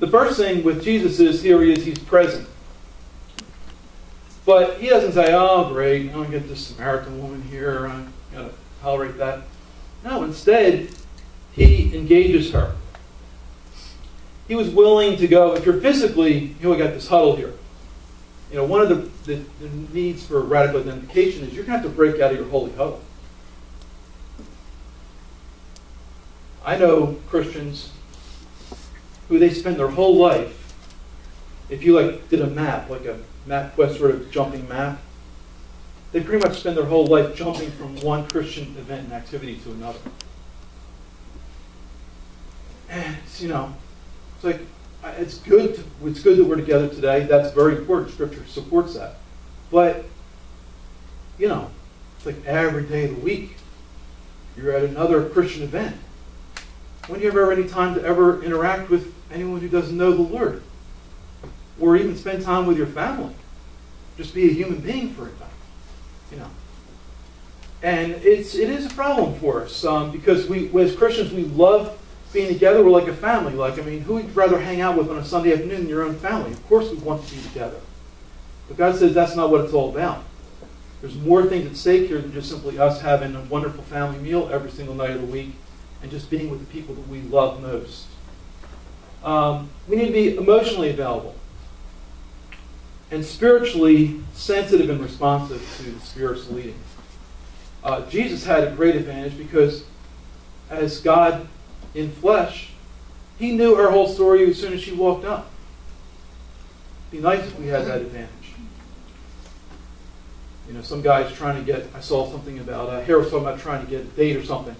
The first thing with Jesus is, here he is, he's present. But he doesn't say, oh, great, I'm going to get this Samaritan woman here, I'm going to tolerate that. No, instead, he engages her. He was willing to go, if you're physically, we got this huddle here. One of the needs for radical identification is you're going to have to break out of your holy huddle. I know Christians who they spend their whole life, if you did a map, like a MapQuest sort of jumping map, they pretty much spend their whole life jumping from one Christian event and activity to another. And it's, it's like, it's good that we're together today. That's very important. Scripture supports that. But, it's like every day of the week, you're at another Christian event. When do you ever have any time to ever interact with anyone who doesn't know the Lord? Or even spend time with your family? Just be a human being for a time. And it is a problem for us because we, as Christians, we love being together. We're like a family. Who would you rather hang out with on a Sunday afternoon than your own family? Of course we want to be together. But God says that's not what it's all about. There's more things at stake here than just simply us having a wonderful family meal every single night of the week and just being with the people that we love most. We need to be emotionally available and spiritually sensitive and responsive to the Spirit's leading. Jesus had a great advantage because as God in flesh, he knew her whole story as soon as she walked up. It'd be nice if we had that advantage. Some guy's trying to get, I saw something about, Harry was talking about trying to get a date or something.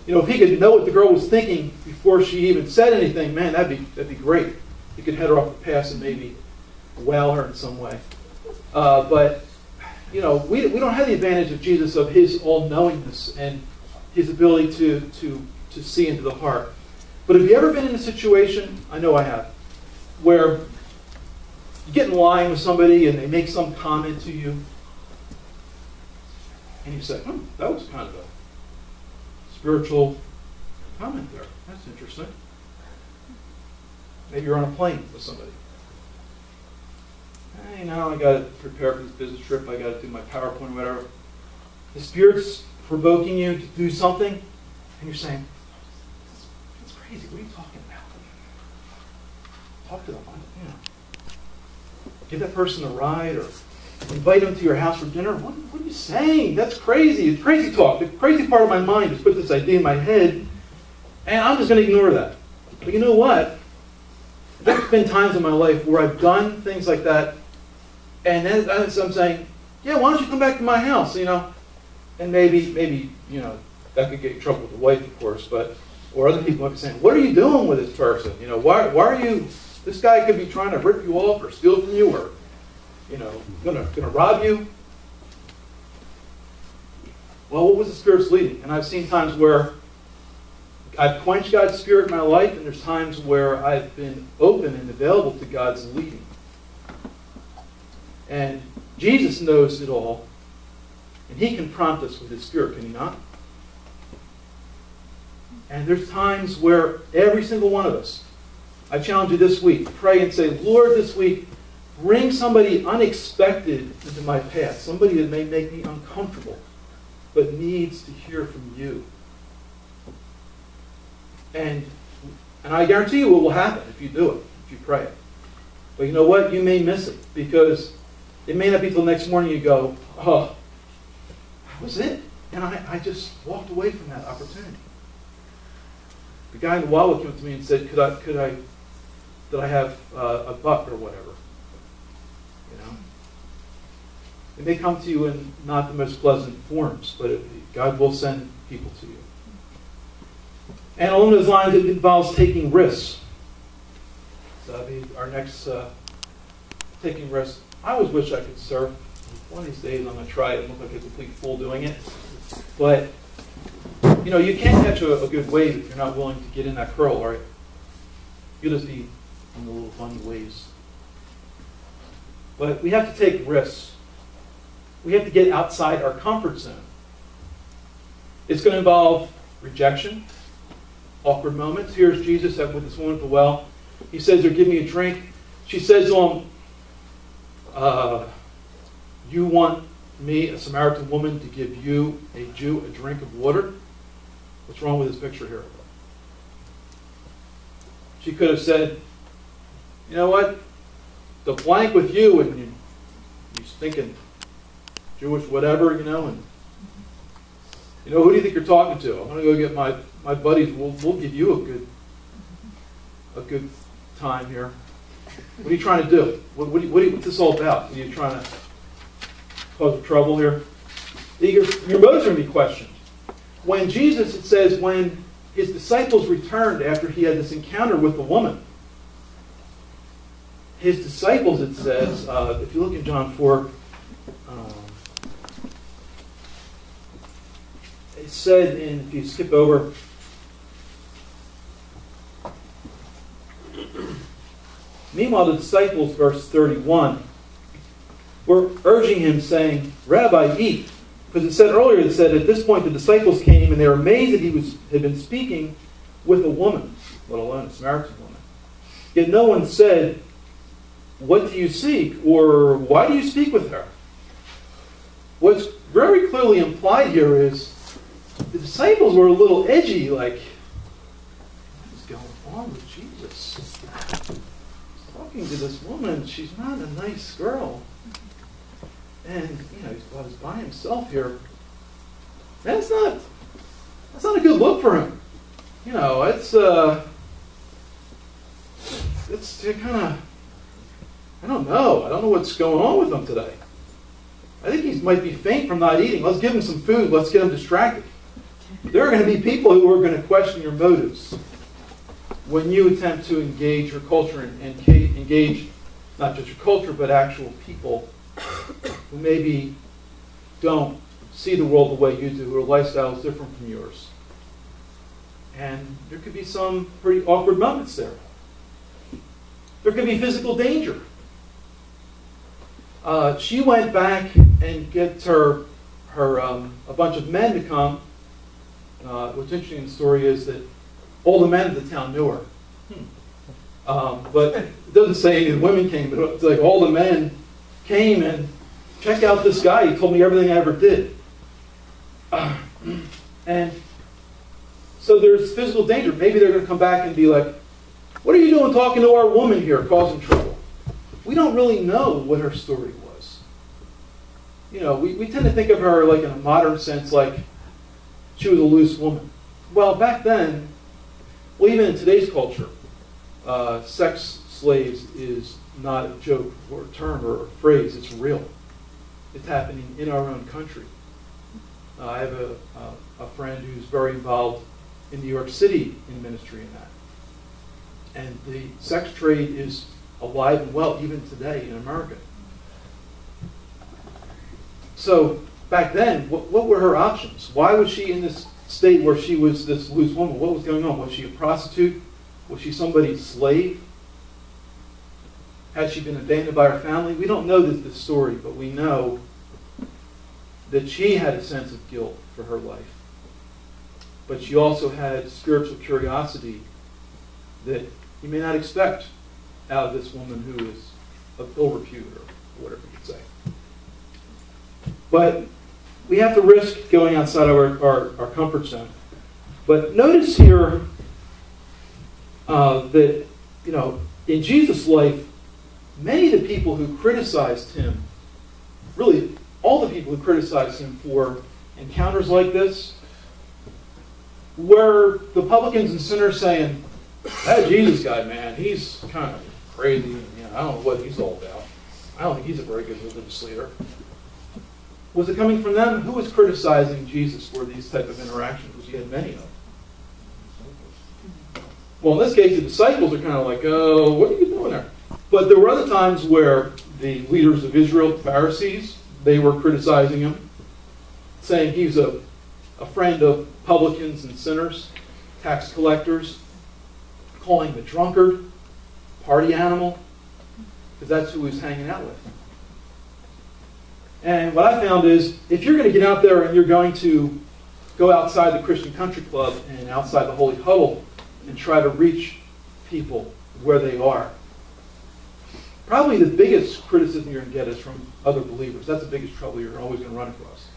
If he could know what the girl was thinking before she even said anything, man, that'd be great. He could head her off the path and maybe wow her in some way. But we don't have the advantage of Jesus, of his all-knowingness and his ability to see into the heart. But have you ever been in a situation, I know I have, where you get in line with somebody and they make some comment to you, and you say, that was kind of a spiritual comment there. That's interesting. Maybe you're on a plane with somebody. Hey, now I got to prepare for this business trip. I got to do my PowerPoint or whatever. The Spirit's provoking you to do something, and you're saying, that's crazy. What are you talking about? Talk to them. Give that person a ride or invite them to your house for dinner. What are you saying? That's crazy. It's crazy talk. The crazy part of my mind has put this idea in my head, and I'm just going to ignore that. But you know what? There's been times in my life where I've done things like that, and then I'm saying, yeah, why don't you come back to my house, And maybe that could get you in trouble with the wife, of course, or other people might be saying, what are you doing with this person? Why are you, this guy could be trying to rip you off or steal from you or, gonna rob you. Well, what was the Spirit's leading? And I've seen times where I've quenched God's Spirit in my life, and there's times where I've been open and available to God's leading. And Jesus knows it all, and he can prompt us with his Spirit, can he not? And there's times where every single one of us, I challenge you this week, pray and say, Lord, this week, bring somebody unexpected into my path, somebody that may make me uncomfortable, but needs to hear from you. And I guarantee you what will happen if you do it, if you pray it. But you know what? You may miss it, because it may not be till next morning you go, oh, that was it. And I just walked away from that opportunity. The guy in the Wawa came up to me and said, did I have a buck or whatever? It may come to you in not the most pleasant forms, but God will send people to you. And along those lines, it involves taking risks. So that'll be our next taking risks. I always wish I could surf. One of these days I'm going to try it and look like a complete fool doing it. But, you can't catch a good wave if you're not willing to get in that curl, right? You'll just be in the little funny waves. But we have to take risks. We have to get outside our comfort zone. It's going to involve rejection, awkward moments. Here's Jesus with this woman at the well. He says, they're giving me a drink. She says to him, you want me, a Samaritan woman, to give you, a Jew, a drink of water? What's wrong with this picture here? She could have said, you know what? The blank with you, and he's thinking Jewish whatever, you know, and who do you think you're talking to? I'm going to go get my buddies. We'll give you a good time here. What are you trying to do? What's this all about? Are you trying to cause trouble here? Your motives are going to be questioned. When Jesus, it says, when his disciples returned after he had this encounter with the woman, his disciples, it says, if you look in John 4, it said, and if you skip over, meanwhile the disciples, verse 31, were urging him, saying, Rabbi, eat. Because it said earlier, it said at this point the disciples came and they were amazed that he had been speaking with a woman, let alone a Samaritan woman. Yet no one said, what do you seek? Or why do you speak with her? What's very clearly implied here is the disciples were a little edgy, like, what is going on with Jesus? He's talking to this woman. She's not a nice girl. And, he's by himself here. That's not a good look for him. It's kind of, I don't know. I don't know what's going on with him today. I think he might be faint from not eating. Let's give him some food. Let's get him distracted. There are going to be people who are going to question your motives when you attempt to engage your culture and engage not just your culture, but actual people who maybe don't see the world the way you do, whose lifestyle is different from yours. And there could be some pretty awkward moments there. There could be physical danger. She went back and get a bunch of men to come. What's interesting in the story is that all the men of the town knew her. But it doesn't say any of the women came, but it's like all the men came and check out this guy. He told me everything I ever did. And so there's physical danger. Maybe they're going to come back and be like, what are you doing talking to our woman here, causing trouble? We don't really know what her story was. We tend to think of her like in a modern sense, like she was a loose woman. Well, back then, even in today's culture, sex slaves is not a joke or a term or a phrase. It's real. It's happening in our own country. I have a friend who's very involved in New York City in ministry in that. And the sex trade is alive and well even today in America. So back then, what were her options? Why was she in this state where she was this loose woman? What was going on? Was she a prostitute? Was she somebody's slave? Had she been abandoned by her family? We don't know this story, but we know that she had a sense of guilt for her life. But she also had spiritual curiosity that you may not expect out of this woman who is of ill repute, or whatever you could say. But we have to risk going outside of our comfort zone. But notice here that, in Jesus' life, many of the people who criticized him, really all the people who criticized him for encounters like this, were the publicans and sinners saying, that Jesus guy, man, he's kind of crazy. I don't know what he's all about. I don't think he's a very good religious leader. Was it coming from them? Who was criticizing Jesus for these type of interactions? Because he had many of them. Well, in this case, the disciples are kind of like, oh, what are you doing there? But there were other times where the leaders of Israel, the Pharisees, they were criticizing him, saying he's a friend of publicans and sinners, tax collectors, calling him a drunkard, party animal, because that's who he was hanging out with. And what I found is, if you're going to get out there and you're going to go outside the Christian Country Club and outside the Holy Huddle and try to reach people where they are. Probably the biggest criticism you're going to get is from other believers. That's the biggest trouble you're always going to run across.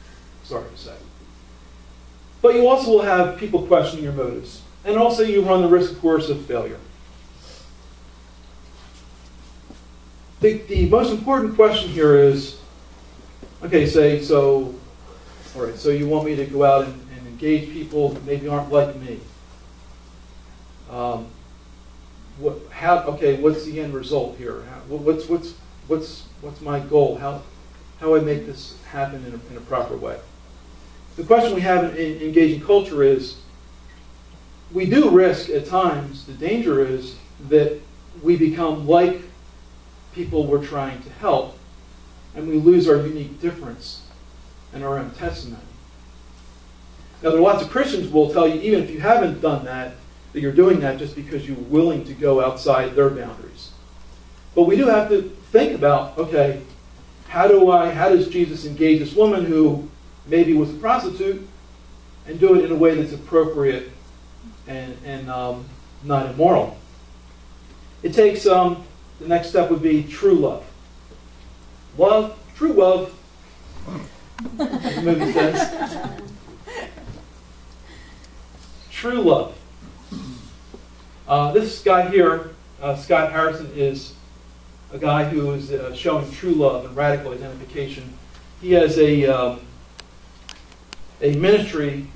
Sorry to say. But you also will have people questioning your motives. And also you run the risk, of course, of failure. The most important question here is, okay, so you want me to go out and engage people that maybe aren't like me. What's the end result here? What's my goal? How do I make this happen in a proper way? The question we have in engaging culture is, we do risk at times, the danger is that we become like people we're trying to help, and we lose our unique difference and our own testimony. Now, there are lots of Christians who will tell you, even if you haven't done that you're doing that just because you're willing to go outside their boundaries. But we do have to think about, okay, how does Jesus engage this woman who maybe was a prostitute and do it in a way that's appropriate and not immoral? It takes, the next step would be true love. True love, as the movie says. True love. This guy here, Scott Harrison, is a guy who is showing true love and radical identification. He has a ministry,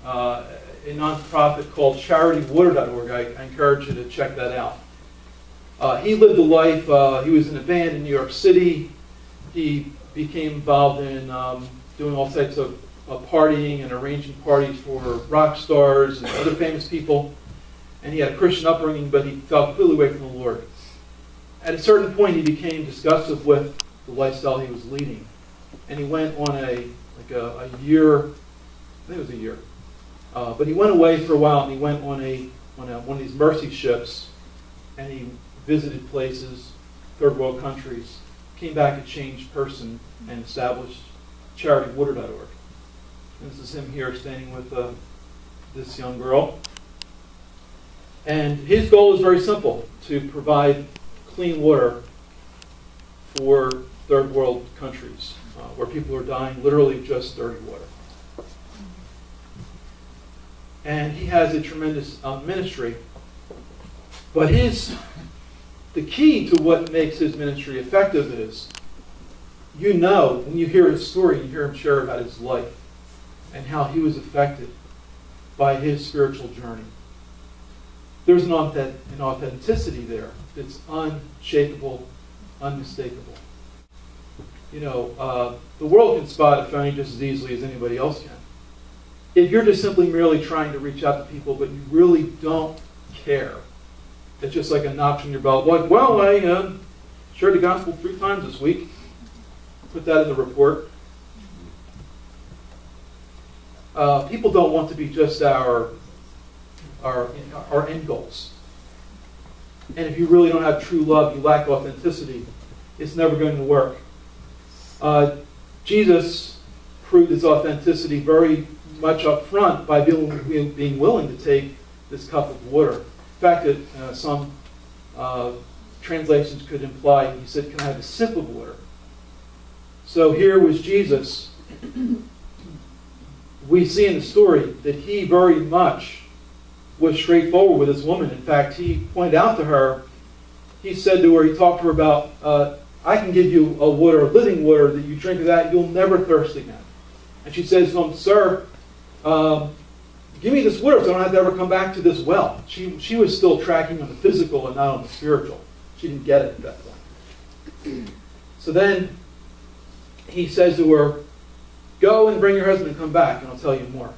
a nonprofit called charitywater.org. I encourage you to check that out. He lived a life, he was in a band in New York City. He became involved in doing all types of partying and arranging parties for rock stars and other famous people. And he had a Christian upbringing, but he fell completely away from the Lord. At a certain point, he became disgusted with the lifestyle he was leading. And he went on a year, I think it was a year. But he went away for a while, and he went on one of these mercy ships, and he visited places, third world countries, came back a changed person, and established charitywater.org. And this is him here standing with this young girl. And his goal is very simple, to provide clean water for third world countries where people are dying literally just dirty water. And he has a tremendous ministry. But the key to what makes his ministry effective is, when you hear his story, you hear him share about his life and how he was affected by his spiritual journey. There's an authenticity there that's unshakable, unmistakable. The world can spot a phony just as easily as anybody else can. If you're just simply merely trying to reach out to people, but you really don't care, it's just like a notch on your belt. Like, well, I shared the gospel 3 times this week. Put that in the report. People don't want to be just our end goals. And if you really don't have true love, you lack authenticity, it's never going to work. Jesus proved his authenticity very much up front by being willing to take this cup of water. In fact, that some translations could imply, he said, "Can I have a sip of water?" So here was Jesus. We see in the story that he very much was straightforward with this woman. In fact, he pointed out to her, he said to her, he talked to her about, I can give you a water, living water, that you drink of that, you'll never thirst again. And she says to him, "Sir, give me this water so I don't have to ever come back to this well." She was still tracking on the physical and not on the spiritual. She didn't get it at that point. So then he says to her, "Go and bring your husband and come back, and I'll tell you more."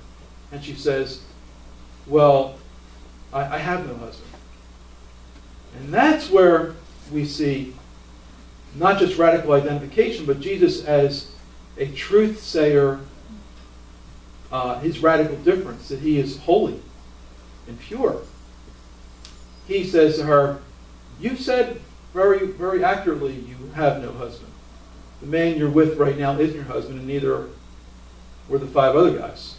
And she says, "Well, I have no husband." And that's where we see not just radical identification, but Jesus as a truth sayer, his radical difference, that he is holy and pure. He says to her, "You said very, very accurately you have no husband. The man you're with right now isn't your husband, and neither were the 5 other guys."